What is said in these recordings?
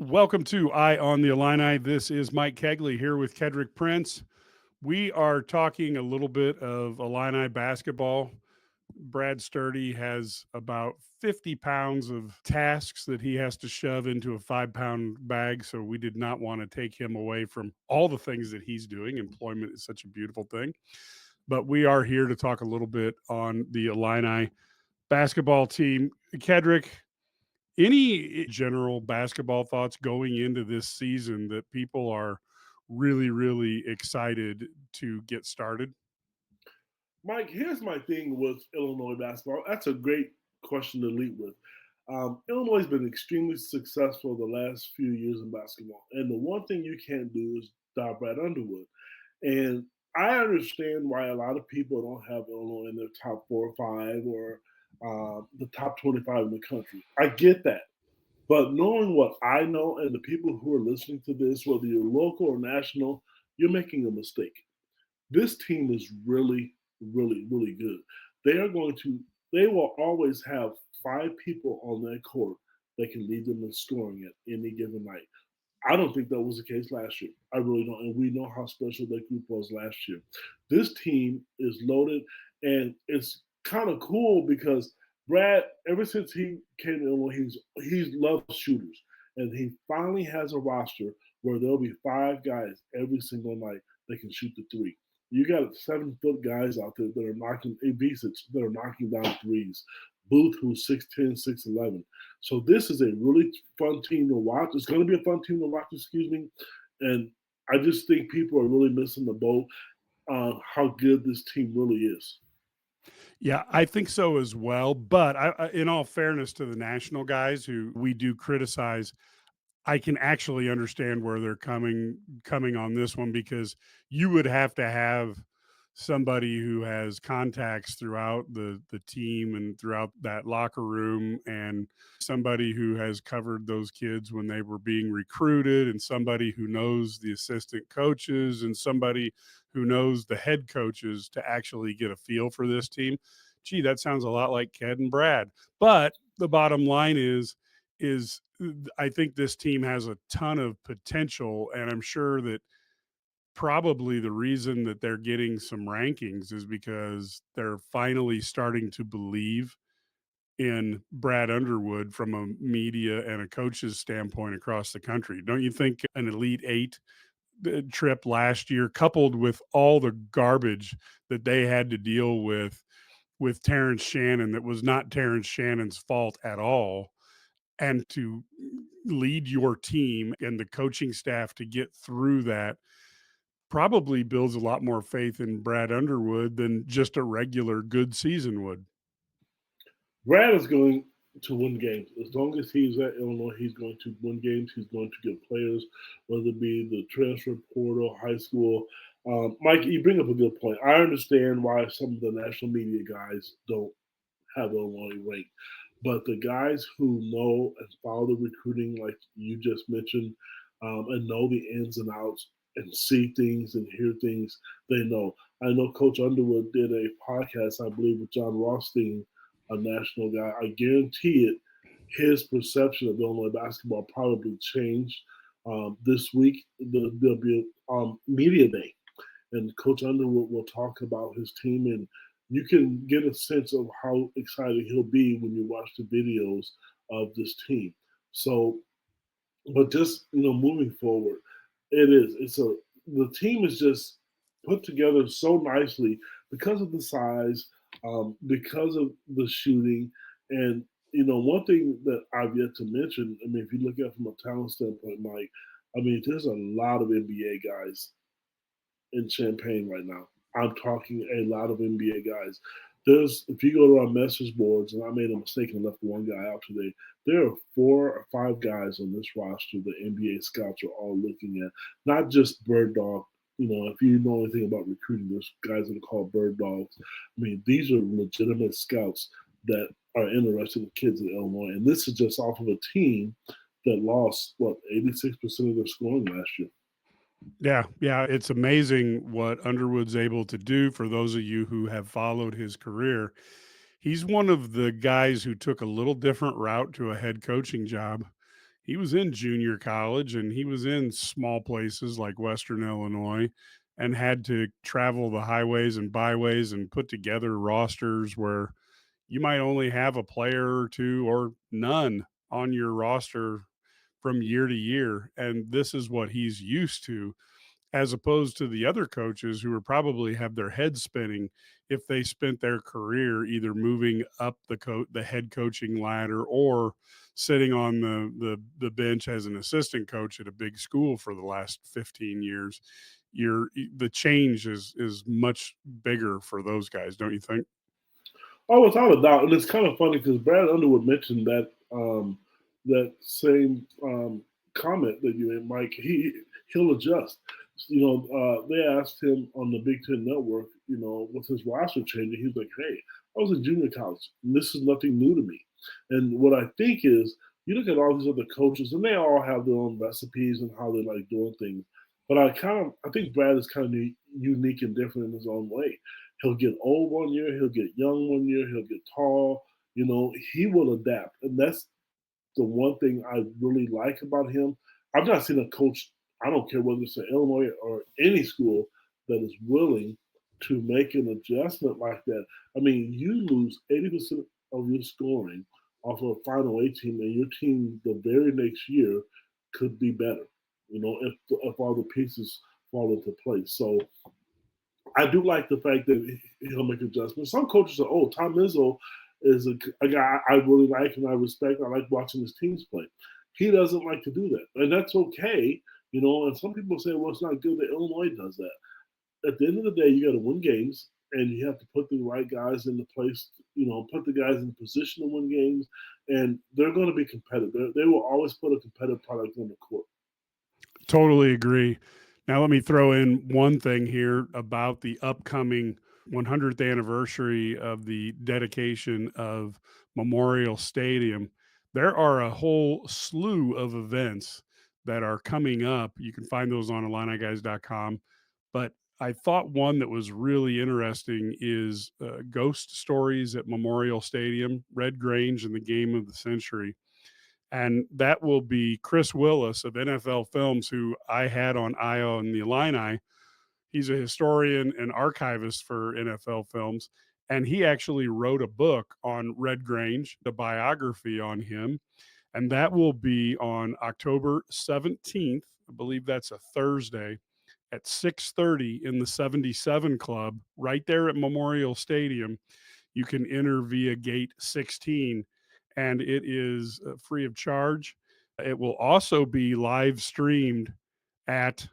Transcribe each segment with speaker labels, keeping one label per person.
Speaker 1: Welcome to Eye on the Illini. This is Mike Cagley here with Kedric Prince. We are talking a little bit of Illini basketball. Brad Sturdy has about 50 pounds of tasks that he has to shove into a 5 pound bag. So we did not want to take him away from all the things that he's doing. Employment is such a beautiful thing. But we are here to talk a little bit on the Illini basketball team. Kedric, any general basketball thoughts going into this season that people are really, really excited to get started?
Speaker 2: Mike, here's my thing with Illinois basketball. That's a great question to lead with. Illinois has been extremely successful the last few years in basketball. And the one thing you can't do is stop Brad Underwood. And I understand why a lot of people don't have Illinois in their top 4 or 5 or the top 25 in the country. I get that. But knowing what I know and the people who are listening to this, whether you're local or national, you're making a mistake. This team is really, really, really good. They are going to, they will always have 5 people on that court that can lead them in scoring at any given night. I don't think that was the case last year. I really don't. And we know how special that group was last year. This team is loaded, and it's kind of cool because Brad, ever since he came in, he's loved shooters, and he finally has a roster where there'll be 5 guys every single night that can shoot the three. You got 7 foot guys out there that are knocking Avicic, that are knocking down threes. Booth, who's 6'10", 6'11". So this is a really fun team to watch. It's going to be a fun team to watch, excuse me. And I just think people are really missing the boat on how good this team really is.
Speaker 1: Yeah, I think so as well. But in all fairness to the national guys who we do criticize, I can actually understand where they're coming on this one because you would have to have somebody who has contacts throughout the team and throughout that locker room, and somebody who has covered those kids when they were being recruited, and somebody who knows the assistant coaches, and somebody who knows the head coaches to actually get a feel for this team. Gee, that sounds a lot like Ked and Brad. But the bottom line is I think this team has a ton of potential, and I'm sure that probably the reason that they're getting some rankings is because they're finally starting to believe in Brad Underwood from a media and a coach's standpoint across the country. Don't you think an Elite Eight trip last year, coupled with all the garbage that they had to deal with Terrence Shannon, that was not Terrence Shannon's fault at all, and to lead your team and the coaching staff to get through that probably builds a lot more faith in Brad Underwood than just a regular good season would.
Speaker 2: Brad is going to win games. As long as he's at Illinois, he's going to win games. He's going to get players, whether it be the transfer portal, high school. Mike, you bring up a good point. I understand why some of the national media guys don't have Illinois ranked. But the guys who know and follow the recruiting, like you just mentioned, and know the ins and outs and see things and hear things, they know. I know Coach Underwood did a podcast, I believe, with John Rothstein, a national guy. I guarantee it, his perception of Illinois basketball probably changed this week. There'll be a media day, and Coach Underwood will talk about his team, and you can get a sense of how excited he'll be when you watch the videos of this team. So, but just moving forward, it is. It's a the team is just put together so nicely because of the size, because of the shooting, and one thing that I've yet to mention. I mean, if you look at it from a talent standpoint, Mike, I mean, there's a lot of NBA guys in Champaign right now. I'm talking a lot of NBA guys. If you go to our message boards, and I made a mistake and left one guy out today, there are 4 or 5 guys on this roster that NBA scouts are all looking at, not just bird dog. If you know anything about recruiting, there's guys that are called bird dogs. I mean, these are legitimate scouts that are interested in kids in Illinois. And this is just off of a team that lost, 86% of their scoring last year.
Speaker 1: Yeah, yeah, it's amazing what Underwood's able to do. For those of you who have followed his career, he's one of the guys who took a little different route to a head coaching job. he was in junior college and he was in small places like Western Illinois and had to travel the highways and byways and put together rosters where you might only have a player or two or none on your roster from year to year. And this is what he's used to, as opposed to the other coaches who are probably have their heads spinning if they spent their career either moving up the head coaching ladder or sitting on the bench as an assistant coach at a big school for the last 15 years. The change is much bigger for those guys, don't you think?
Speaker 2: Oh, without a doubt, and it's kind of funny because Brad Underwood mentioned that same comment that you made, Mike. He'll adjust. They asked him on the Big Ten Network, with his roster changing, he's like, "Hey, I was in junior college, and this is nothing new to me." And what I think is, you look at all these other coaches, and they all have their own recipes and how they like doing things. But I think Brad is kind of unique and different in his own way. He'll get old one year, he'll get young one year, he'll get tall. He will adapt, and that's the one thing I really like about him. I've not seen a coach, I don't care whether it's in Illinois or any school, that is willing to make an adjustment like that. I mean, you lose 80% of your scoring off of a final eight team, and your team the very next year could be better, if all the pieces fall into place. So I do like the fact that he'll make adjustments. Some coaches are, Tom Izzo is a guy I really like and I respect. I like watching his teams play. He doesn't like to do that, and that's okay. And some people say, well, it's not good that Illinois does that. At the end of the day, you got to win games, and you have to put the right guys in the place. Put the guys in position to win games, and they're going to be competitive. They will always put a competitive product on the court.
Speaker 1: Totally agree. Now, let me throw in one thing here about the upcoming 100th anniversary of the dedication of Memorial Stadium. There are a whole slew of events that are coming up. You can find those on IlliniGuys.com. But I thought one that was really interesting is Ghost Stories at Memorial Stadium, Red Grange, and the Game of the Century. And that will be Chris Willis of NFL Films, who I had on IO and the Illini. He's a historian and archivist for NFL Films, and he actually wrote a book on Red Grange, the biography on him, and that will be on October 17th. I believe that's a Thursday at 6:30 in the 77 Club right there at Memorial Stadium. You can enter via gate 16 and it is free of charge. It will also be live streamed at,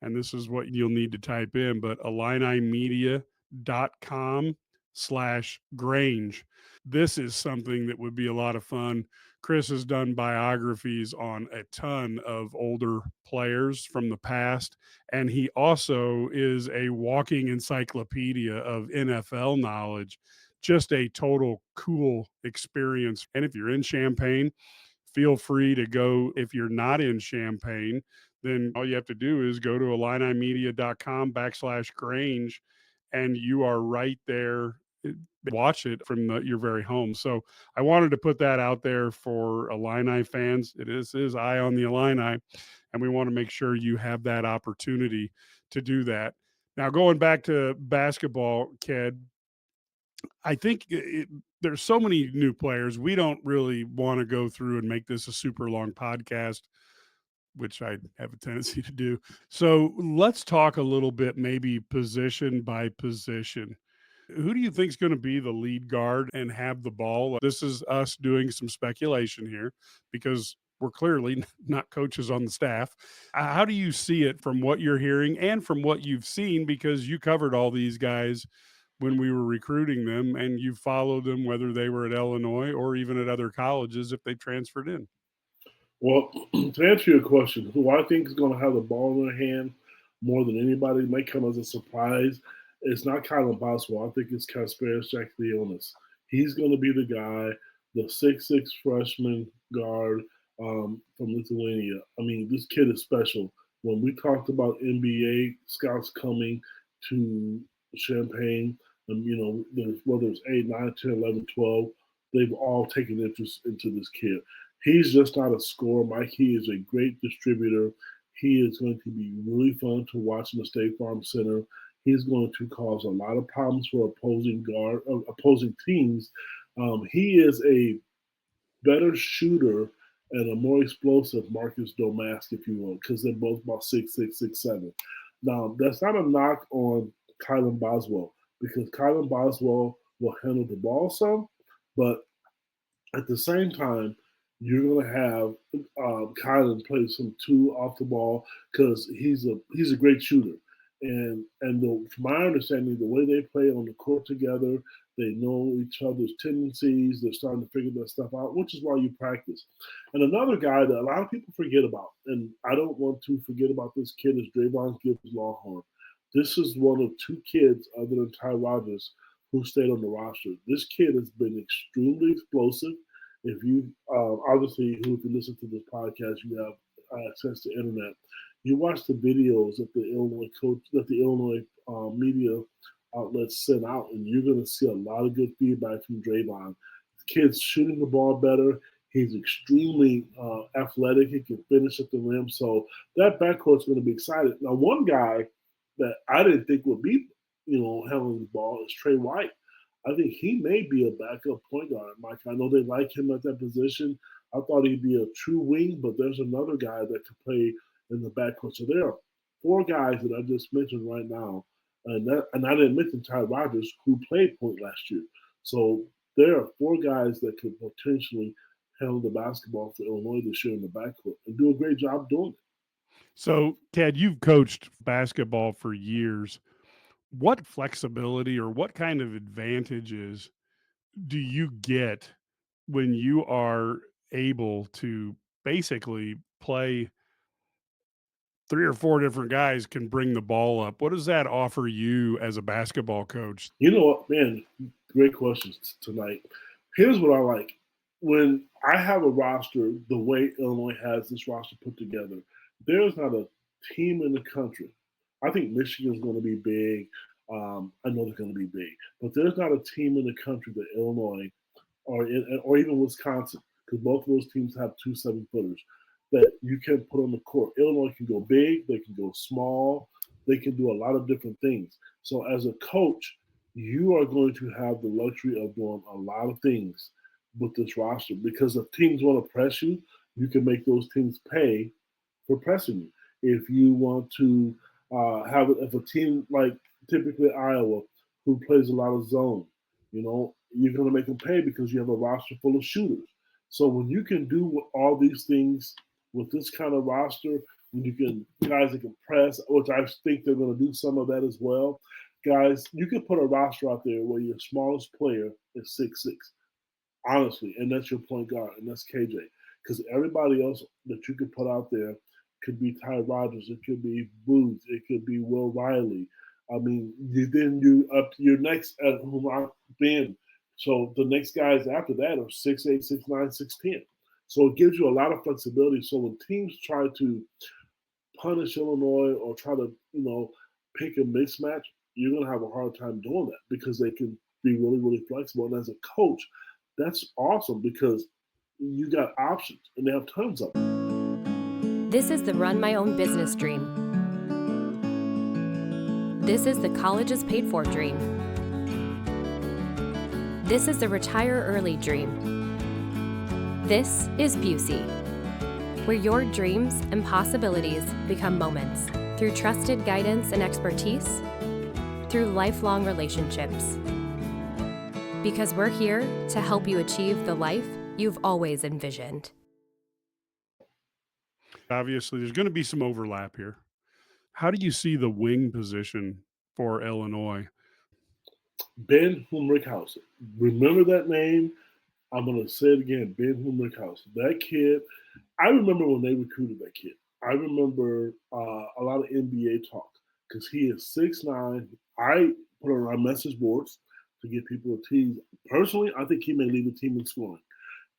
Speaker 1: and this is what you'll need to type in, but illinimedia.com/Grange. This is something that would be a lot of fun. Chris has done biographies on a ton of older players from the past, and he also is a walking encyclopedia of NFL knowledge. Just a total cool experience. And if you're in Champaign, feel free to go. If you're not in Champaign, then all you have to do is go to illinimedia.com/Grange and you are right there. Watch it from your very home. So I wanted to put that out there for Illini fans. It is Eye on the Illini, and we want to make sure you have that opportunity to do that. Now, going back to basketball, Ked, I think there's so many new players. We don't really want to go through and make this a super long podcast, which I have a tendency to do. So let's talk a little bit, maybe position by position. Who do you think is going to be the lead guard and have the ball? This is us doing some speculation here because we're clearly not coaches on the staff. How do you see it from what you're hearing and from what you've seen? Because you covered all these guys when we were recruiting them and you followed them, whether they were at Illinois or even at other colleges if they transferred in.
Speaker 2: Well, to answer your question, who I think is going to have the ball in their hand more than anybody may come as a surprise. It's not Kylan Boswell. I think it's Kasparas Jaxis. He's going to be the guy, the 6'6" freshman guard from Lithuania. I mean, this kid is special. When we talked about NBA scouts coming to Champaign, whether it's 8, 9, 10, 11, 12, they've all taken interest into this kid. He's just not a scorer, Mike. He is a great distributor. He is going to be really fun to watch in the State Farm Center. He's going to cause a lot of problems for opposing teams. He is a better shooter and a more explosive Marcus Domask, if you will, because they're both about 6'6", 6'7". Now, that's not a knock on Kylan Boswell, because Kylan Boswell will handle the ball some, but at the same time, you're going to have Kylan play some two off the ball because he's a great shooter, from my understanding, the way they play on the court together, they know each other's tendencies. They're starting to figure that stuff out, which is why you practice. And another guy that a lot of people forget about, and I don't want to forget about this kid, is Dre Gibbs Longhorn. This is one of two kids other than Ty Rogers who stayed on the roster. This kid has been extremely explosive. If you obviously, if you listen to this podcast, you have access to internet. You watch the videos that the Illinois media outlets send out, and you're going to see a lot of good feedback from Draymond. The kid's shooting the ball better. He's extremely athletic. He can finish at the rim. So that backcourt's going to be excited. Now, one guy that I didn't think would be, handling the ball is Trey White. I think he may be a backup point guard, Mike. I know they like him at that position. I thought he'd be a true wing, but there's another guy that could play in the backcourt. So there are four guys that I just mentioned right now, and I didn't mention Ty Rogers, who played point last year. So there are four guys that could potentially handle the basketball for Illinois this year in the backcourt and do a great job doing it.
Speaker 1: So, Ted, you've coached basketball for years. What flexibility or what kind of advantages do you get when you are able to basically play three or four different guys can bring the ball up? What does that offer you as a basketball coach?
Speaker 2: You know what, man? Great questions tonight. Here's what I like. When I have a roster, the way Illinois has this roster put together, there's not a team in the country. I think Michigan's going to be big. I know they're going to be big, but there's not a team in the country that Illinois or even Wisconsin, because both of those teams have 2 7-footers that you can put on the court. Illinois can go big, they can go small, they can do a lot of different things. So as a coach, you are going to have the luxury of doing a lot of things with this roster, because if teams want to press you, you can make those teams pay for pressing you. If you want to if a team like typically Iowa, who plays a lot of zone, you're going to make them pay because you have a roster full of shooters. So when you can do all these things with this kind of roster, when you can guys that can press, which I think they're going to do some of that as well, guys, you can put a roster out there where your smallest player is 6'6", honestly, and that's your point guard, and that's KJ. Because everybody else that you could put out there could be Ty Rogers, it could be Booth, it could be Will Riley. I mean, you up your next at whom I've been. So the next guys after that are 6'8", 6'9", 6'10". So it gives you a lot of flexibility. So when teams try to punish Illinois or try to, pick a mismatch, you're going to have a hard time doing that because they can be really, really flexible. And as a coach, that's awesome because you got options and they have tons of them.
Speaker 3: This is the run my own business dream. This is the colleges paid for dream. This is the retire early dream. This is Busey, where your dreams and possibilities become moments through trusted guidance and expertise, through lifelong relationships. Because we're here to help you achieve the life you've always envisioned.
Speaker 1: Obviously, there's going to be some overlap here. How do you see the wing position for Illinois?
Speaker 2: Ben Humrichhausen. Remember that name? I'm going to say it again, Ben Humrichhausen. That kid, I remember when they recruited that kid. I remember a lot of NBA talk because he is 6'9". I put it on our message boards to get people a tease. Personally, I think he may lead the team in scoring.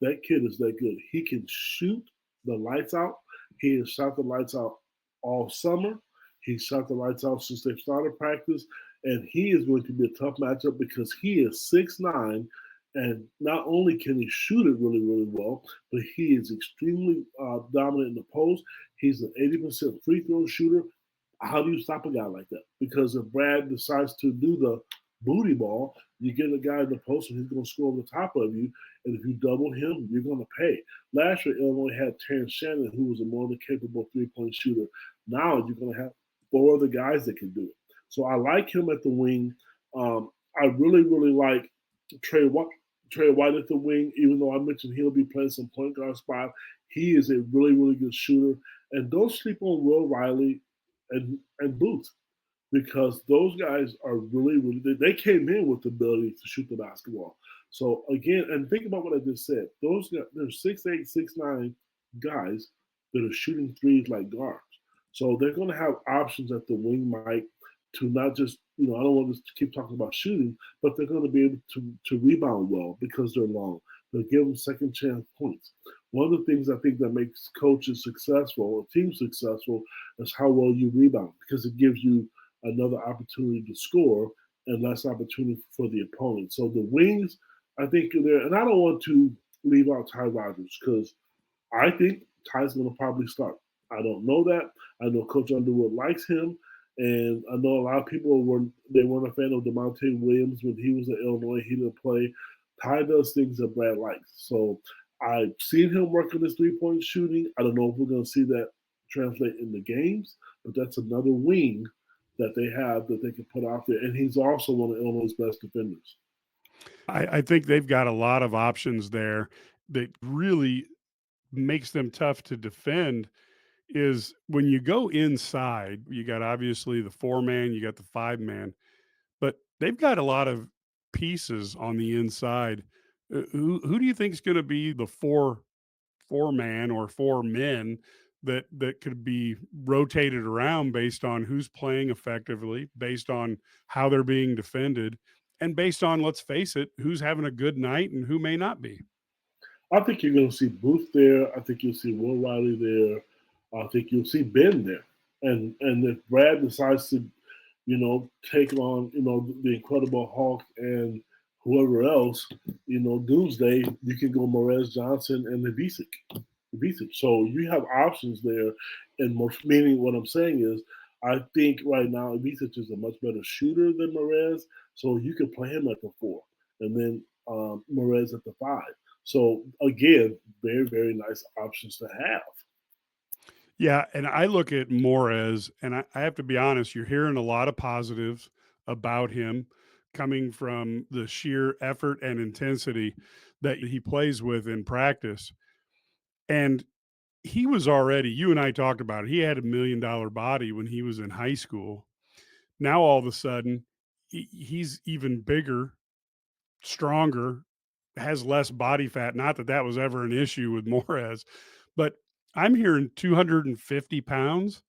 Speaker 2: That kid is that good. He can shoot the lights out. He has shot the lights out all summer. He shot the lights out since they started practice. And he is going to be a tough matchup because he is 6'9", And not only can he shoot it really, really well, but he is extremely dominant in the post. He's an 80% free throw shooter. How do you stop a guy like that? Because if Brad decides to do the booty ball, you get a guy in the post and he's going to score over the top of you. And if you double him, you're going to pay. Last year, Illinois had Terrence Shannon, who was a more than capable three-point shooter. Now you're going to have four other guys that can do it. So I like him at the wing. I really, really like Trey White at the wing, even though I mentioned he'll be playing some point guard spot. He is a really, really good shooter. And don't sleep on Will Riley and Booth, because those guys are really, really, they came in with the ability to shoot the basketball. So again, and think about what I just said. Those guys, there's 6'8", 6'9" guys that are shooting threes like guards. So they're going to have options at the wing, Mike, to not just, I don't want to keep talking about shooting, but they're going to be able to rebound well because they're long. They'll give them second chance points. One of the things I think that makes coaches successful or teams successful is how well you rebound, because it gives you another opportunity to score and less opportunity for the opponent. So the wings, I think, are there. And I don't want to leave out Ty Rodgers, because I think Ty's going to probably start. I don't know that. I know Coach Underwood likes him. And I know a lot of people weren't a fan of DeMonte Williams when he was at Illinois. He didn't play. Ty does things that Brad likes. So I've seen him work on his three-point shooting. I don't know if we're going to see that translate in the games, but that's another wing that they have that they can put out there. And he's also one of Illinois' best defenders.
Speaker 1: I think they've got a lot of options there that really makes them tough to defend. Is when you go inside, you got obviously the 4-man, you got the 5-man, but they've got a lot of pieces on the inside. Who do you think is going to be the four-man or 4 men that could be rotated around based on who's playing effectively, based on how they're being defended, and based on, let's face it, who's having a good night and who may not be?
Speaker 2: I think you're going to see Booth there. I think you'll see Will Riley there. I think you'll see Ben there. And if Brad decides to, take on, the Incredible Hulk and whoever else, Doomsday, you can go Morez Johnson and Ivisic. So you have options there. And most, meaning what I'm saying is, I think right now Ivisic is a much better shooter than Morez. So you could play him at the 4 and then Morez at the 5. So again, very, very nice options to have.
Speaker 1: Yeah, and I look at Morez, and I have to be honest, you're hearing a lot of positives about him coming from the sheer effort and intensity that he plays with in practice. And he was already, you and I talked about it, he had $1 million body when he was in high school. Now all of a sudden, he's even bigger, stronger, has less body fat. Not that that was ever an issue with Morez, but I'm hearing 250 pounds.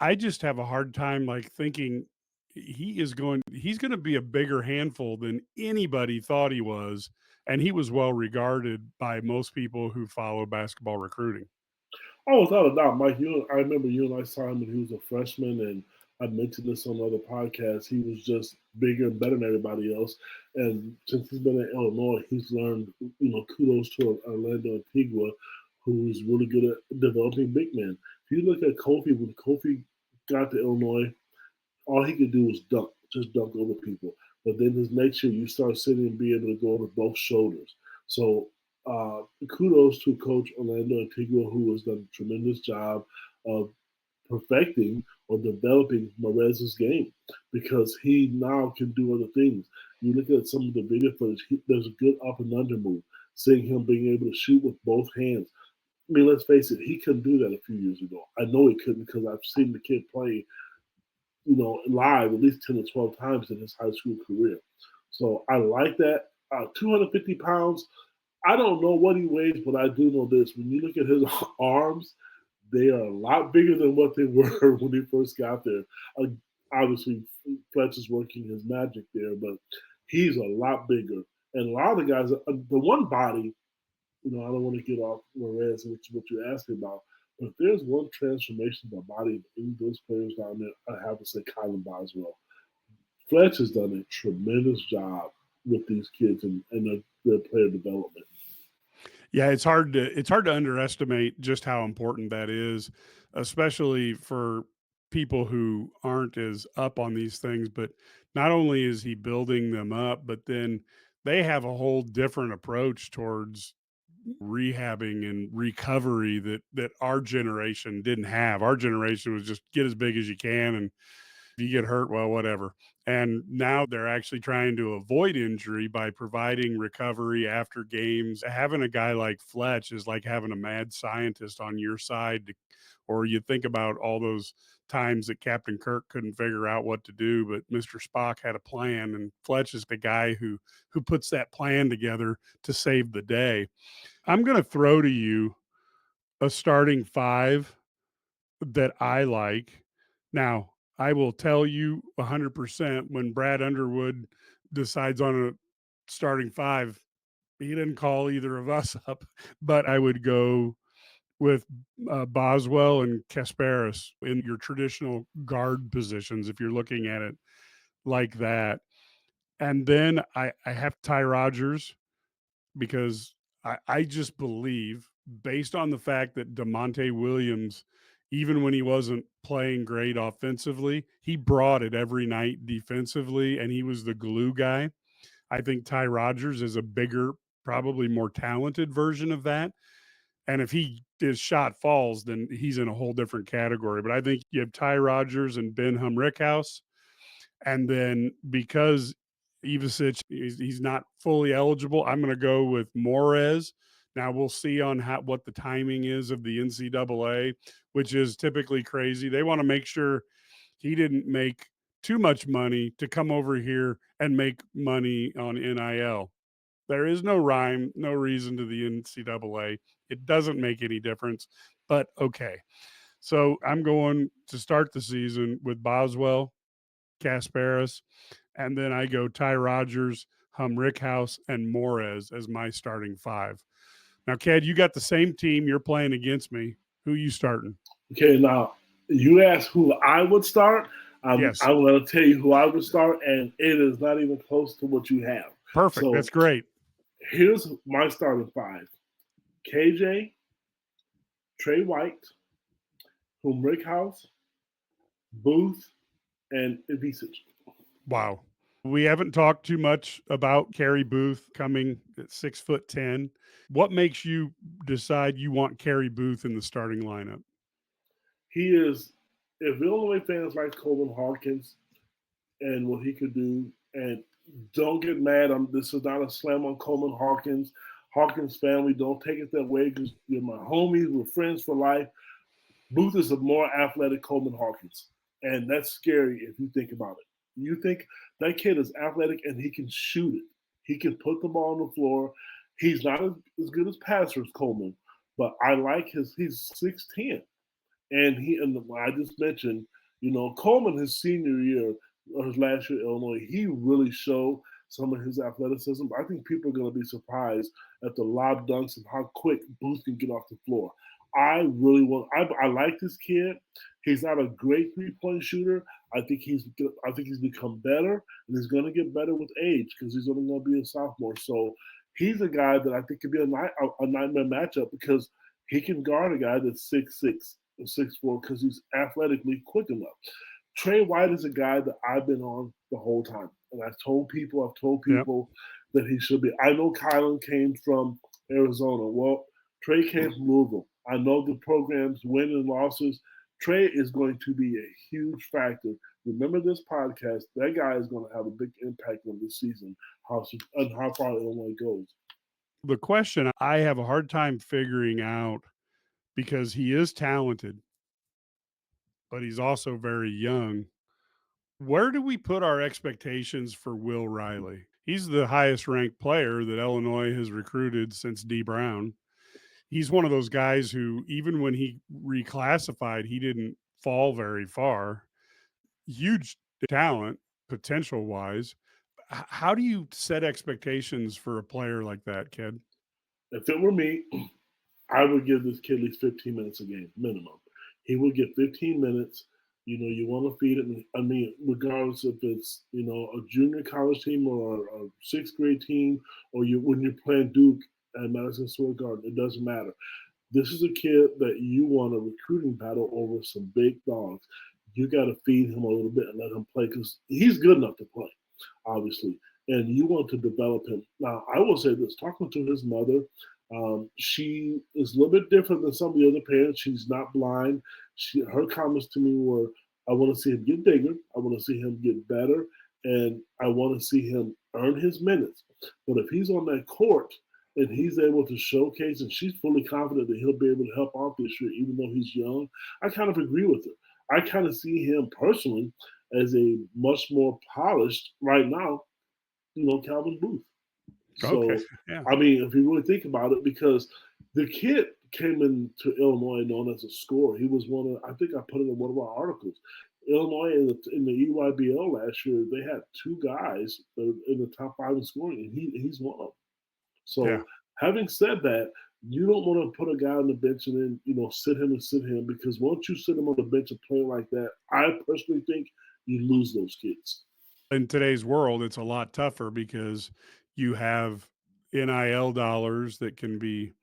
Speaker 1: I just have a hard time like thinking he's going to be a bigger handful than anybody thought he was. And he was well regarded by most people who follow basketball recruiting.
Speaker 2: Oh, without a doubt, Mike. I remember you and I saw him when he was a freshman, and I mentioned this on other podcasts. He was just bigger and better than everybody else. And since he's been at Illinois, he's learned, kudos to Orlando Antigua, who's really good at developing big men. If you look at Kofi, when Kofi got to Illinois, all he could do was just dunk over people. But then his next year, you start sitting and be able to go over both shoulders. So kudos to Coach Orlando Antigua, who has done a tremendous job of perfecting or developing Morez's game, because he now can do other things. You look at some of the video footage, there's a good up and under move, seeing him being able to shoot with both hands. I mean, let's face it, he couldn't do that a few years ago. I know he couldn't, because I've seen the kid play, live at least 10 or 12 times in his high school career. So I like that. 250 pounds, I don't know what he weighs, but I do know this. When you look at his arms, they are a lot bigger than what they were when he first got there. Obviously, Fletch is working his magic there, but he's a lot bigger. And a lot of the guys, the one body, I don't want to get off Morez, which is what you're asking about, but if there's one transformation of the body of any of those players down there, I have to say Kylan Boswell. Fletch has done a tremendous job with these kids and their player development.
Speaker 1: Yeah, it's hard to underestimate just how important that is, especially for people who aren't as up on these things. But not only is he building them up, but then they have a whole different approach towards rehabbing and recovery that our generation didn't have. Our generation was just get as big as you can, and if you get hurt, well, whatever. And now they're actually trying to avoid injury by providing recovery after games. Having a guy like Fletch is like having a mad scientist on your side. Or you think about all those times that Captain Kirk couldn't figure out what to do, but Mr. Spock had a plan, and Fletch is the guy who puts that plan together to save the day. I'm going to throw to you a starting five that I like. Now, I will tell you 100% when Brad Underwood decides on a starting five, he didn't call either of us up, but I would go with Boswell and Kasparis in your traditional guard positions if you're looking at it like that. And then I have Ty Rogers because I just believe, based on the fact that DeMonte Williams, even when he wasn't playing great offensively, he brought it every night defensively, and he was the glue guy. I think Ty Rogers is a bigger, probably more talented version of that. And if his shot falls, then he's in a whole different category. But I think you have Ty Rogers and Ben Humrickhouse. And then because Ivisic, he's not fully eligible, I'm going to go with Morez. Now we'll see on what the timing is of the NCAA, which is typically crazy. They want to make sure he didn't make too much money to come over here and make money on NIL. There is no rhyme, no reason to the NCAA. It doesn't make any difference, but okay. So I'm going to start the season with Boswell, Kasparis, and then I go Ty Rogers, Humrickhouse, and Morez as my starting five. Now, Ked, you got the same team. You're playing against me. Who you starting?
Speaker 2: Okay, now you asked who I would start.
Speaker 1: Yes.
Speaker 2: I'm going to tell you who I would start, and it is not even close to what you have.
Speaker 1: Perfect. So, that's great.
Speaker 2: Here's my starting five. KJ, Trey White, Humrickhouse, Booth, and Ivisic.
Speaker 1: Wow. We haven't talked too much about Carrie Booth coming at 6'10". What makes you decide you want Carrie Booth in the starting lineup?
Speaker 2: He is, if Illinois fans like Coleman Hawkins and what he could do, and don't get mad, this is not a slam on Coleman Hawkins. Hawkins family, don't take it that way because you're my homies, we're friends for life. Booth is a more athletic Coleman Hawkins, and that's scary if you think about it. You think that kid is athletic and he can shoot it. He can put the ball on the floor. He's not as good as passer as Coleman, but I like he's 6'10". And I just mentioned, Coleman, his senior year, or his last year at Illinois, he really showed some of his athleticism. I think people are going to be surprised at the lob dunks and how quick Booth can get off the floor. I like this kid. He's not a great three-point shooter. I think he's become better, and he's going to get better with age because he's only going to be a sophomore. So he's a guy that I think could be a nightmare matchup because he can guard a guy that's 6'6" or 6'4" because he's athletically quick enough. Trey White is a guy that I've been on the whole time, and I've told people that he should be. I know Kylan came from Arizona. Well, Trey came from Louisville. I know the program's wins and losses. Trey is going to be a huge factor. Remember this podcast. That guy is going to have a big impact on this season, how far Illinois goes.
Speaker 1: The question I have a hard time figuring out, because he is talented, but he's also very young. Where do we put our expectations for Will Riley? He's the highest ranked player that Illinois has recruited since D. Brown. He's one of those guys who, even when he reclassified, he didn't fall very far. Huge talent, potential wise. How do you set expectations for a player like that, kid?
Speaker 2: If it were me, I would give this kid at least 15 minutes a game, minimum. He would get 15 minutes. You want to feed it. I mean, regardless if it's a junior college team or a sixth grade team, or when you're playing Duke at Madison Square Garden, it doesn't matter. This is a kid that you want a recruiting battle over some big dogs. You got to feed him a little bit and let him play because he's good enough to play, obviously. And you want to develop him. Now, I will say this: talking to his mother, she is a little bit different than some of the other parents. She's not blind. Her comments to me were, "I want to see him get bigger. I want to see him get better, and I want to see him earn his minutes. But if he's on that court and he's able to showcase, and she's fully confident that he'll be able to help out this year, even though he's young," I kind of agree with her. I kind of see him personally as a much more polished right now, Calvin Booth.
Speaker 1: Okay.
Speaker 2: So,
Speaker 1: Yeah.
Speaker 2: I mean, if you really think about it, because the kid came into Illinois known as a scorer. He was one of, I think I put it in one of our articles. Illinois in the EYBL last year, they had two guys that were in the top five in scoring, and he's one of them.
Speaker 1: Yeah.
Speaker 2: So, having said that, you don't want to put a guy on the bench and then sit him because once you sit him on the bench and play like that, I personally think you lose those kids.
Speaker 1: In today's world, it's a lot tougher because you have NIL dollars that can be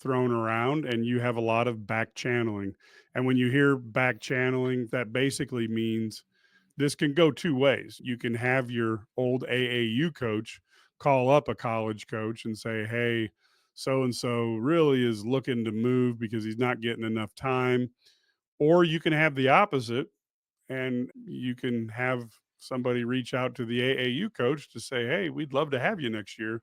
Speaker 1: thrown around and you have a lot of back channeling. And when you hear back channeling, that basically means this can go two ways. You can have your old AAU coach call up a college coach and say, "Hey, so and so really is looking to move because he's not getting enough time." Or you can have the opposite and you can have somebody reach out to the AAU coach to say, "Hey, we'd love to have you next year."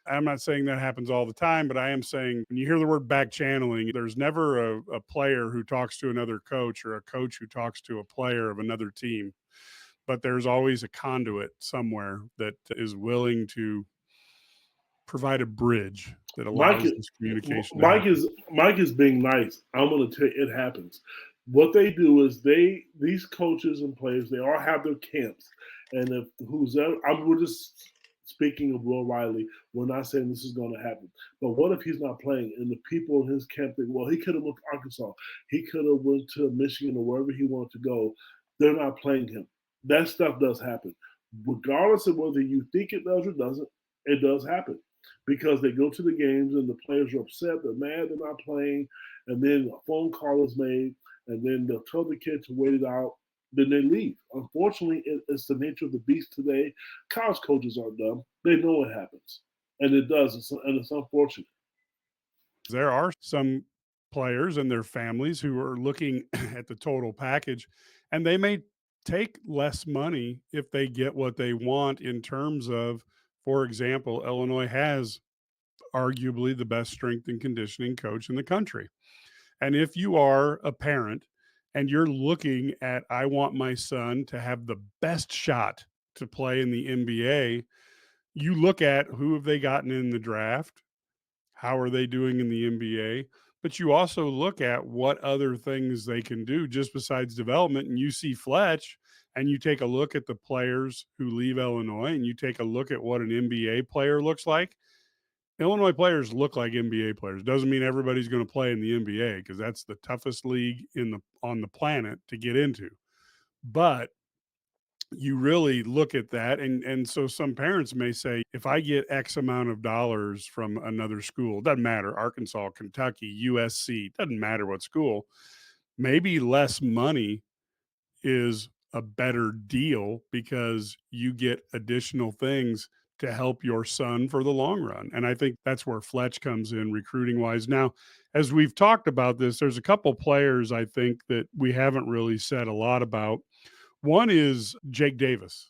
Speaker 1: I'm not saying that happens all the time, but I am saying when you hear the word back channeling, there's never a player who talks to another coach or a coach who talks to a player of another team. But there's always a conduit somewhere that is willing to provide a bridge that
Speaker 2: Mike,
Speaker 1: allows this communication to
Speaker 2: Mike
Speaker 1: happen.
Speaker 2: is Mike is being nice. I'm going to tell you, it happens. What they do is these coaches and players they all have their camps, and if who's ever, we're just speaking of Will Riley. We're not saying this is going to happen, but what if he's not playing and the people in his camp think, well, he could have went to Arkansas, he could have went to Michigan or wherever he wanted to go. They're not playing him. That stuff does happen, regardless of whether you think it does or doesn't. It does happen because they go to the games and the players are upset, they're mad they're not playing, and then a phone call is made, and then they'll tell the kid to wait it out, then they leave. Unfortunately, it's the nature of the beast today. College coaches aren't dumb. They know what happens. And it does, and it's unfortunate.
Speaker 1: There are some players and their families who are looking at the total package and they may take less money if they get what they want in terms of, for example, Illinois has arguably the best strength and conditioning coach in the country. And if you are a parent and you're looking at, I want my son to have the best shot to play in the NBA, you look at who have they gotten in the draft, how are they doing in the NBA, but you also look at what other things they can do just besides development. And you see Fletch, and you take a look at the players who leave Illinois, and you take a look at what an NBA player looks like. Illinois players look like NBA players. Doesn't mean everybody's going to play in the NBA because that's the toughest league on the planet to get into. But you really look at that, and so some parents may say, if I get X amount of dollars from another school, doesn't matter, Arkansas, Kentucky, USC, doesn't matter what school, maybe less money is a better deal because you get additional things to help your son for the long run. And I think that's where Fletch comes in recruiting wise. Now, as we've talked about this, there's a couple players I think that we haven't really said a lot about. One is Jake Davis.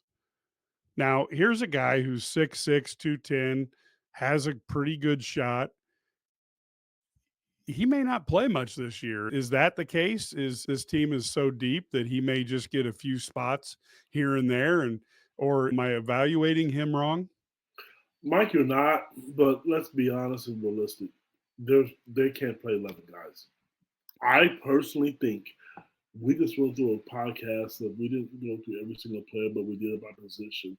Speaker 1: Now, here's a guy who's 6'6, 210, has a pretty good shot. He may not play much this year. Is that the case? Is this team is so deep that he may just get a few spots here and there, and or am I evaluating him wrong?
Speaker 2: Mike, you're not, but let's be honest and realistic. They can't play 11 guys. I personally think we just went through a podcast that we didn't go through every single player, but we did about position.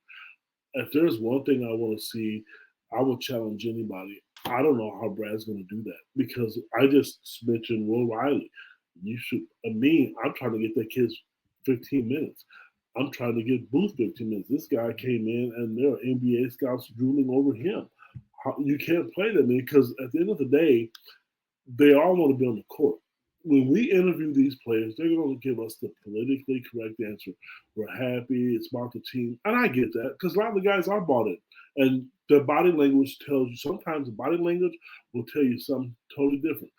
Speaker 2: If there's one thing I want to see, I will challenge anybody. I don't know how Brad's going to do that because I just mentioned Will Riley. You should. I mean, I'm trying to get that kid's 15 minutes. I'm trying to get Booth 15 minutes. This guy came in and there are NBA scouts drooling over him. You can't play them because at the end of the day, they all want to be on the court. When we interview these players, they're going to give us the politically correct answer. We're happy, it's about the team. And I get that because a lot of the guys are bought in. And their body language tells you, sometimes the body language will tell you something totally different.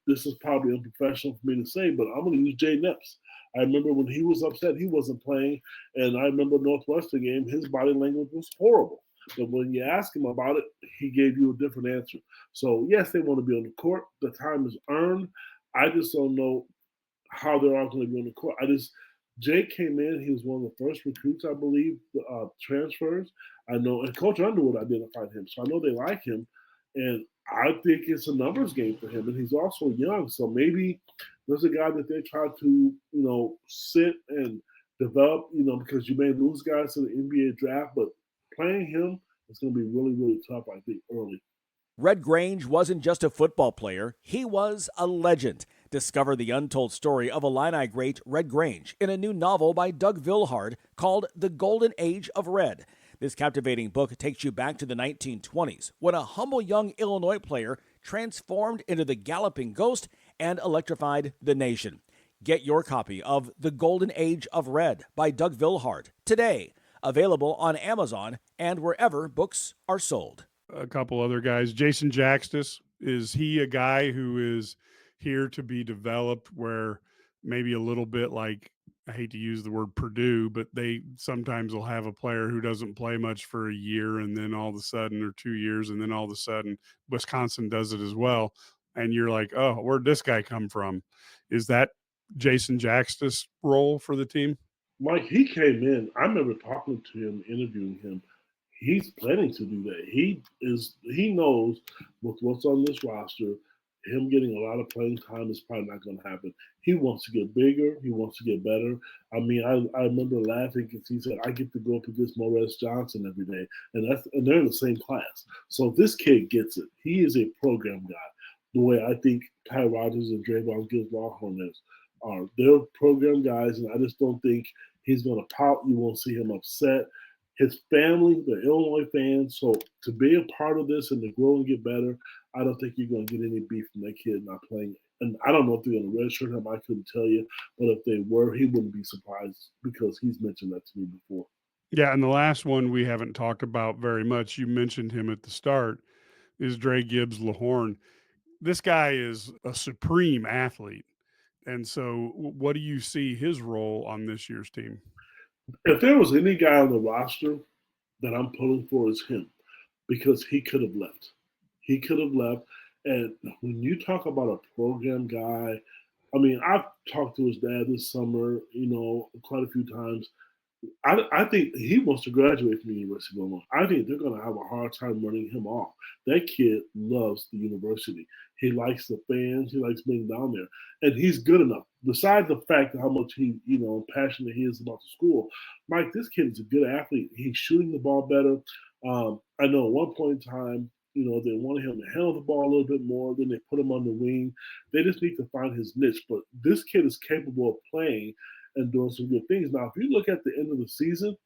Speaker 2: This is probably unprofessional for me to say, but I'm going to use Jay Neps. I remember when he was upset, he wasn't playing. And I remember Northwestern game, his body language was horrible. But when you ask him about it, he gave you a different answer. So, yes, they want to be on the court. The time is earned. I just don't know how they're all going to be on the court. Jay came in. He was one of the first recruits, I believe, transfers. I know, and Coach Underwood identified him. So I know they like him. And I think it's a numbers game for him. And he's also young. So maybe there's a guy that they try to, sit and develop, because you may lose guys to the NBA draft, but playing him is going to be really, really tough, I think, early.
Speaker 4: Red Grange wasn't just a football player, he was a legend. Discover the untold story of Illini great Red Grange in a new novel by Doug Vilhard called The Golden Age of Red. This captivating book takes you back to the 1920s when a humble young Illinois player transformed into the galloping ghost and electrified the nation. Get your copy of The Golden Age of Red by Doug Vilhard today. Available on Amazon and wherever books are sold.
Speaker 1: A couple other guys. Jason Jaxis, is he a guy who is here to be developed where maybe a little bit like, I hate to use the word Purdue, but they sometimes will have a player who doesn't play much for a year and then all of a sudden, or 2 years, and then all of a sudden Wisconsin does it as well. And you're like, oh, where'd this guy come from? Is that Jason Jaxis' role for the team?
Speaker 2: Mike, he came in. I remember talking to him, interviewing him. He's planning to do that. He knows with what's on this roster, him getting a lot of playing time is probably not going to happen. He wants to get bigger. He wants to get better. I mean, I remember laughing because he said, "I get to go up against Morris Johnson every day," and they're in the same class. So this kid gets it. He is a program guy. The way I think Ty Rogers and Draymond Gibbs Longhorn are. They're program guys, and I just don't think he's going to pout. You won't see him upset. His family, the Illinois fans, so to be a part of this and to grow and get better, I don't think you're going to get any beef from that kid not playing. And I don't know if they're going to redshirt him. I couldn't tell you. But if they were, he wouldn't be surprised because he's mentioned that to me before.
Speaker 1: Yeah, and the last one we haven't talked about very much, you mentioned him at the start, is Dre Gibbs Lahorn. This guy is a supreme athlete. And so what do you see his role on this year's team?
Speaker 2: If there was any guy on the roster that I'm pulling for, is him because he could have left. He could have left. And when you talk about a program guy, I mean, I've talked to his dad this summer, quite a few times. I think he wants to graduate from the University of Illinois. I think they're going to have a hard time running him off. That kid loves the university. He likes the fans. He likes being down there. And he's good enough. Besides the fact of how much he, passionate he is about the school, Mike, this kid is a good athlete. He's shooting the ball better. I know at one point in time, they wanted him to handle the ball a little bit more. Then they put him on the wing. They just need to find his niche. But this kid is capable of playing and doing some good things. Now, if you look at the end of the season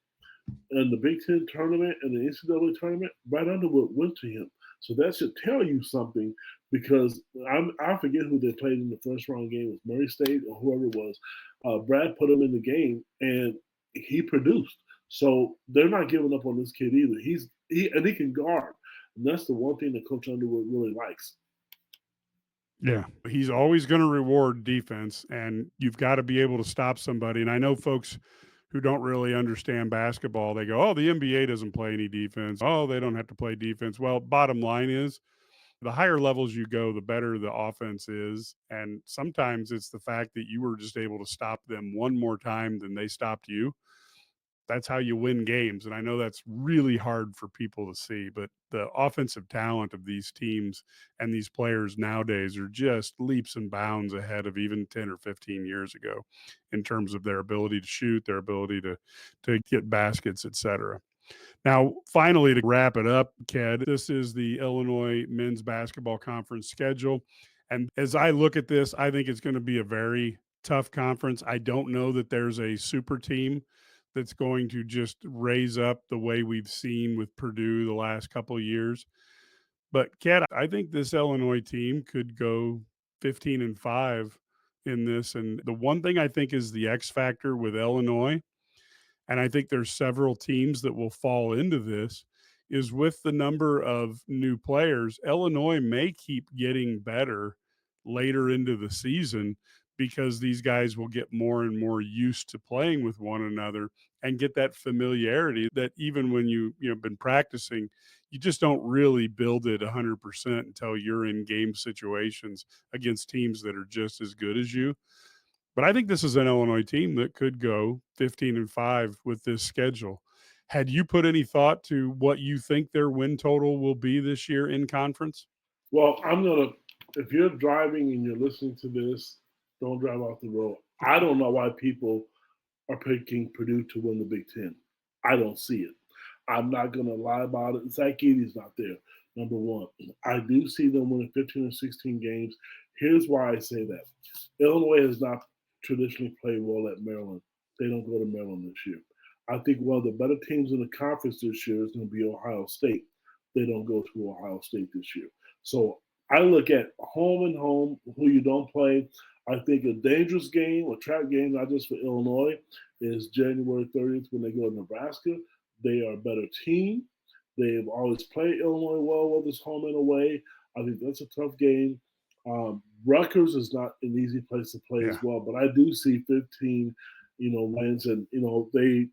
Speaker 2: and the Big Ten tournament and the NCAA tournament, Brad Underwood went to him. So that should tell you something because I forget who they played in the first round game. It was Murray State or whoever it was. Brad put him in the game and he produced. So they're not giving up on this kid either. He can guard. And that's the one thing that Coach Underwood really likes.
Speaker 1: Yeah, he's always going to reward defense, and you've got to be able to stop somebody. And I know folks who don't really understand basketball, they go, oh, the NBA doesn't play any defense. Oh, they don't have to play defense. Well, bottom line is the higher levels you go, the better the offense is. And sometimes it's the fact that you were just able to stop them one more time than they stopped you. That's how you win games. And I know that's really hard for people to see, but the offensive talent of these teams and these players nowadays are just leaps and bounds ahead of even 10 or 15 years ago in terms of their ability to shoot, their ability to get baskets, etc. Now, finally, to wrap it up, Ked, this is the Illinois Men's Basketball Conference schedule. And as I look at this, I think it's going to be a very tough conference. I don't know that there's a super team that's going to just raise up the way we've seen with Purdue the last couple of years. But Kat, I think this Illinois team could go 15-5 in this. And the one thing I think is the X factor with Illinois, and I think there's several teams that will fall into this, is with the number of new players, Illinois may keep getting better later into the season because these guys will get more and more used to playing with one another and get that familiarity that even when you've been practicing, you just don't really build it 100% until you're in game situations against teams that are just as good as you. But I think this is an Illinois team that could go 15-5 with this schedule. Had you put any thought to what you think their win total will be this year in conference?
Speaker 2: Well, if you're driving and you're listening to this, don't drive off the road. I don't know why people are picking Purdue to win the Big Ten. I don't see it. I'm not going to lie about it. Zach Edey's not there, number one. I do see them winning 15 or 16 games. Here's why I say that. Illinois has not traditionally played well at Maryland. They don't go to Maryland this year. I think one of the better teams in the conference this year is going to be Ohio State. They don't go to Ohio State this year. So I look at home and home, who you don't play. I think a dangerous game, a trap game, not just for Illinois, is January 30th when they go to Nebraska. They are a better team. They've always played Illinois well, whether it's home and away. I think that's a tough game. Rutgers is not an easy place to play as well, but I do see 15, wins, and they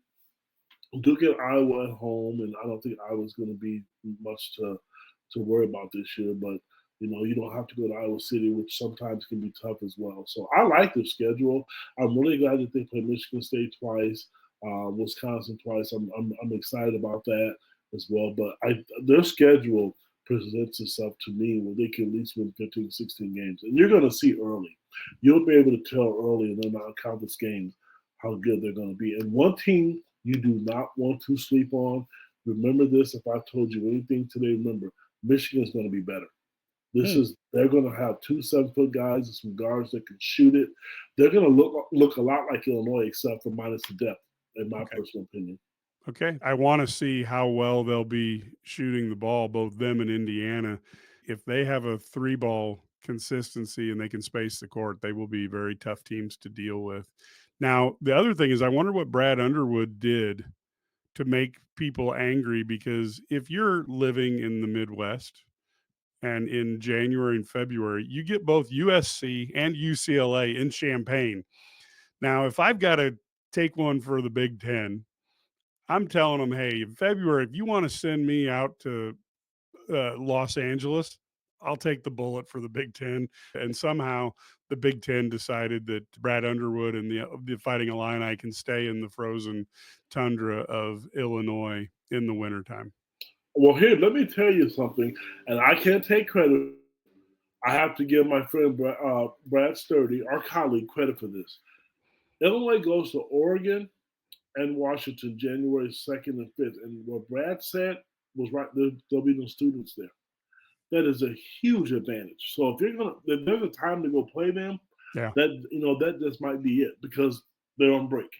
Speaker 2: do get Iowa at home, and I don't think Iowa's going to be much to worry about this year. But you don't have to go to Iowa City, which sometimes can be tough as well. So I like their schedule. I'm really glad that they play Michigan State twice, Wisconsin twice. I'm excited about that as well. But their schedule presents itself to me where they can at least win 15, 16 games. And you're going to see early. You'll be able to tell early in their non-conference games how good they're going to be. And one team you do not want to sleep on, remember this, if I told you anything today, remember, Michigan's going to be better. They're going to have 2 7-foot guys and some guards that can shoot it. They're going to look a lot like Illinois, except for minus the depth, in my personal opinion.
Speaker 1: Okay. I want to see how well they'll be shooting the ball, both them and Indiana. If they have a 3-ball consistency and they can space the court, they will be very tough teams to deal with. Now, the other thing is I wonder what Brad Underwood did to make people angry, because if you're living in the Midwest and in January and February, you get both USC and UCLA in Champaign. Now, if I've got to take one for the Big Ten, I'm telling them, hey, in February, if you want to send me out to Los Angeles, I'll take the bullet for the Big Ten. And somehow the Big Ten decided that Brad Underwood and the Fighting Illini can stay in the frozen tundra of Illinois in the wintertime.
Speaker 2: Well, here, let me tell you something, and I can't take credit. I have to give my friend Brad Sturdy, our colleague, credit for this. Illinois goes to Oregon and Washington January 2nd and 5th. And what Brad said was right. There'll be no students there. That is a huge advantage. So if there's a time to go play them, that just might be it, because they're on break.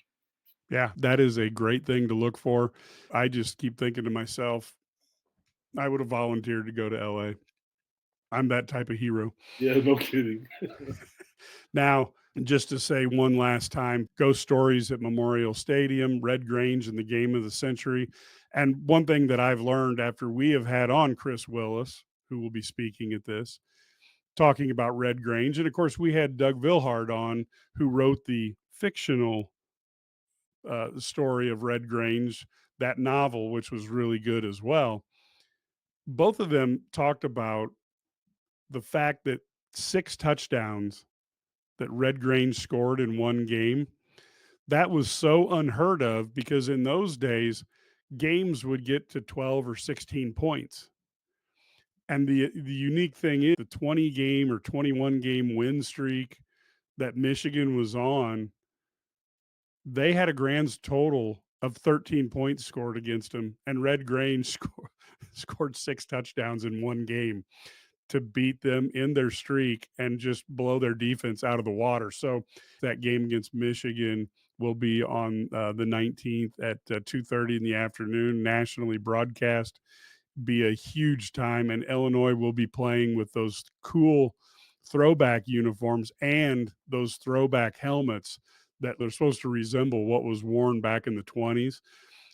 Speaker 1: Yeah, that is a great thing to look for. I just keep thinking to myself, I would have volunteered to go to LA. I'm that type of hero.
Speaker 2: Yeah, no kidding.
Speaker 1: Now, just to say one last time, ghost stories at Memorial Stadium, Red Grange and the game of the century. And one thing that I've learned after we have had on Chris Willis, who will be speaking at this, talking about Red Grange. And of course, we had Doug Vilhard on, who wrote the fictional story of Red Grange, that novel, which was really good as well. Both of them talked about the fact that 6 touchdowns that Red Grange scored in one game, that was so unheard of, because in those days, games would get to 12 or 16 points. And the unique thing is the 20 game or 21 game win streak that Michigan was on, they had a grand total of 13 points scored against them, and Red Grange scored 6 touchdowns in one game. to beat them in their streak and just blow their defense out of the water. So that game against Michigan will be on the 19th at 2:30 in the afternoon, nationally broadcast. Be a huge time, and Illinois will be playing with those cool throwback uniforms and those throwback helmets that they're supposed to resemble what was worn back in the 20s.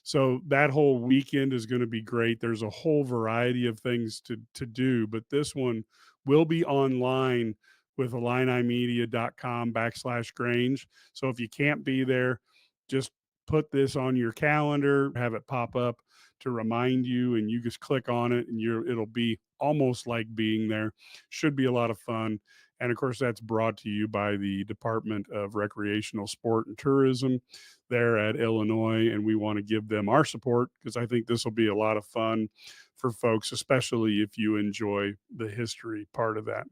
Speaker 1: So that whole weekend is going to be great. There's a whole variety of things to do, but this one will be online with IlliniMedia.com/Grange. So if you can't be there, just put this on your calendar, have it pop up to remind you, and you just click on it, and it'll be almost like being there. Should be a lot of fun. And of course, that's brought to you by the Department of Recreational Sport and Tourism there at Illinois. And we want to give them our support because I think this will be a lot of fun for folks, especially if you enjoy the history part of that.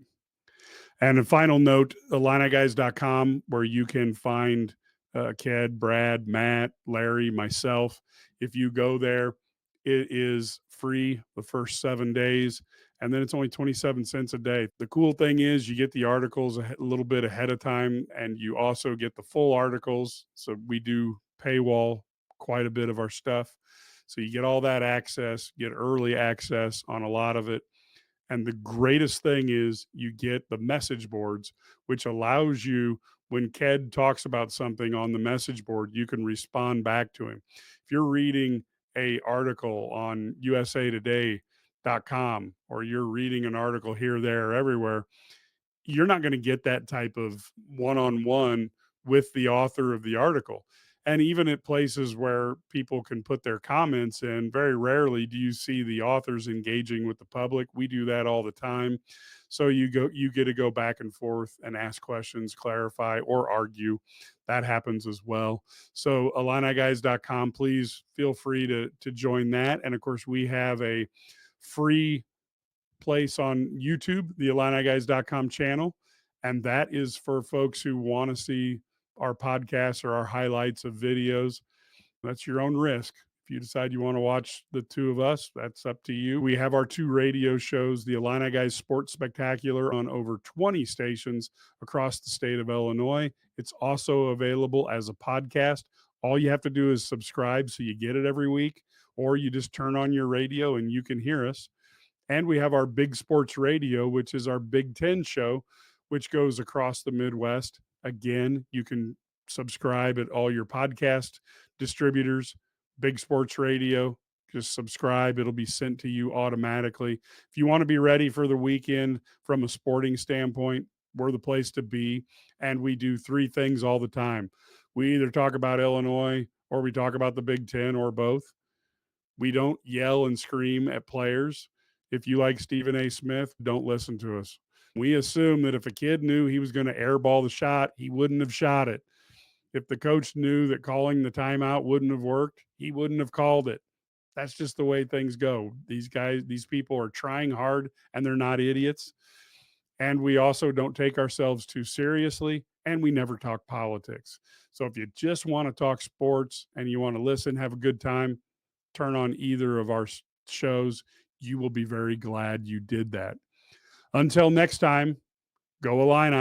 Speaker 1: And a final note, IlliniGuys.com, where you can find Ked, Brad, Matt, Larry, myself. If you go there, it is free the first 7 days, and then it's only 27 cents a day. The cool thing is you get the articles a little bit ahead of time, and you also get the full articles. So we do paywall quite a bit of our stuff. So you get all that access, get early access on a lot of it. And the greatest thing is you get the message boards, which allows you, when Ked talks about something on the message board, you can respond back to him. If you're reading a article on usatoday.com or you're reading an article here, there, everywhere, you're not going to get that type of one-on-one with the author of the article. And even at places where people can put their comments in, very rarely do you see the authors engaging with the public. We do that all the time. So you get to go back and forth and ask questions, clarify, or argue. That happens as well. So IlliniGuys.com, please feel free to join that. And of course, we have a free place on YouTube, the IlliniGuys.com channel. And that is for folks who want to see our podcasts or our highlights of videos. That's your own risk. If you decide you want to watch the two of us, that's up to you. We have our two radio shows, the Illini Guys Sports Spectacular, on over 20 stations across the state of Illinois. It's also available as a podcast. All you have to do is subscribe so you get it every week, or you just turn on your radio and you can hear us. And we have our Big Sports Radio, which is our Big Ten show, which goes across the Midwest. Again, you can subscribe at all your podcast distributors. Big Sports Radio, just subscribe. It'll be sent to you automatically. If you want to be ready for the weekend from a sporting standpoint, we're the place to be. And we do three things all the time. We either talk about Illinois or we talk about the Big Ten or both. We don't yell and scream at players. If you like Stephen A. Smith, don't listen to us. We assume that if a kid knew he was going to airball the shot, he wouldn't have shot it. If the coach knew that calling the timeout wouldn't have worked, he wouldn't have called it. That's just the way things go. These people are trying hard and they're not idiots. And we also don't take ourselves too seriously, and we never talk politics. So if you just want to talk sports and you want to listen, have a good time, turn on either of our shows. You will be very glad you did that. Until next time, go Illini.